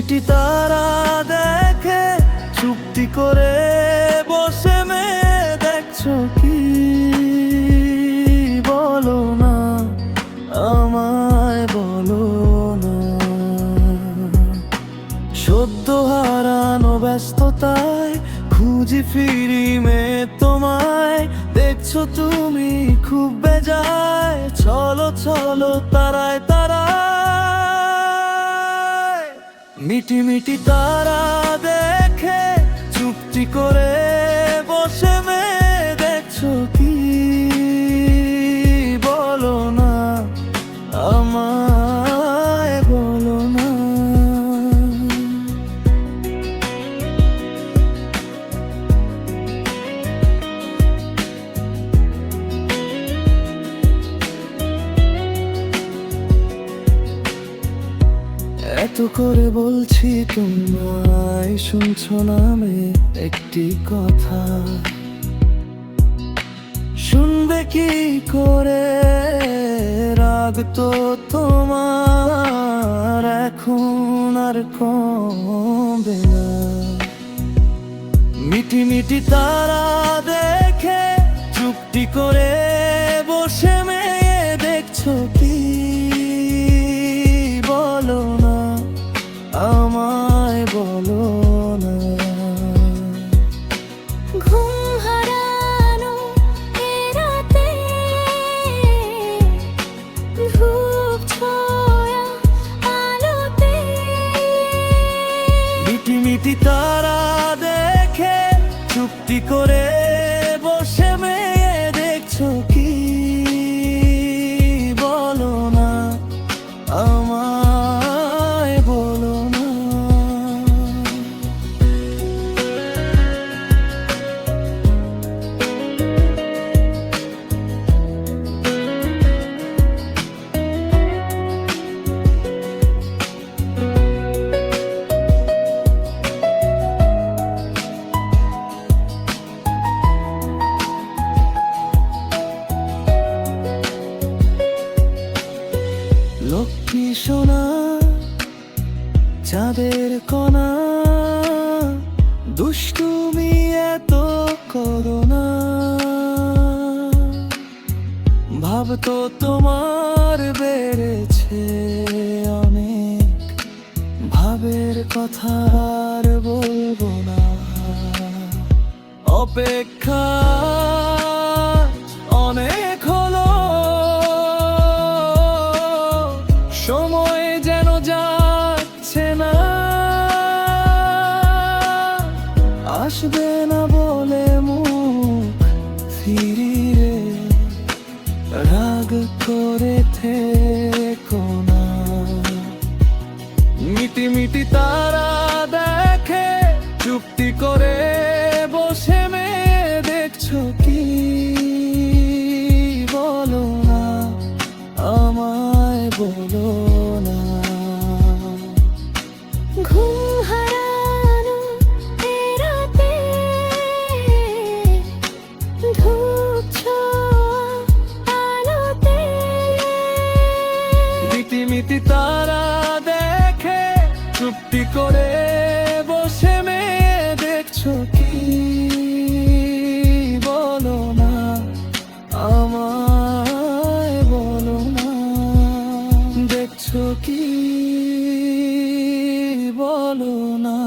মিটি তারা দেখে চুপটি করে বসে মেয়ে দেখছো কি? বলো না, আমায় বলো না। সদ্য হারানো ব্যস্ততায় খুঁজি ফিরি মেয়ে তোমায়। দেখছো তুমি খুব বেজায়, চলো চলো তারায় তারায়। মিটি মিটি তারা দেখে চুপটি করে বসে মেয়ে দেখছো কি? বলো না, আমায় বলো না। এত করে বলছি তোমায়, শুনছো না মেয়ে একটি কথা? শুনবে কি করে? রাগ তো তোমার এখন আর কমবে না। মিটি মিটি তারা দেখে চুপটি করে বসে মেয়ে দেখছো কি? বলো না, আমায় বলো না। ঘুম হারানো এ রাতে, ধূপ ছোঁয়া আলোতে। মিটি মিটি তারা দেখে চুপটি করে বসে মেয়ে দেখছো কি? বলো না, আমায় বলো না। লক্ষ্মী সোনা, চাঁদের কণা, দুষ্টুমি এত করো না। ভাব তো তোমার বেড়েছে অনেক, ভাবের কথা আর বলবো না। অপেক্ষা অনেক হলো, সময় যেন যাচ্ছে না। আসবে না বলে মুখ ফিরিয়ে, রাগ করে থেকো না। মিটি মিটি তারা দেখে চুপটি করে বসে মেয়ে দেখছো কি? বলো না, আমায় বলো না। ঘুম হারানো এ রাতে, ধূপ ছোঁয়া আলোতে। মিটি মিটি তারা দেখে চুপটি করে বসে মেয়ে দেখছো কি? বলো না, আমায় বলো না। দেখছো কি? বলো না।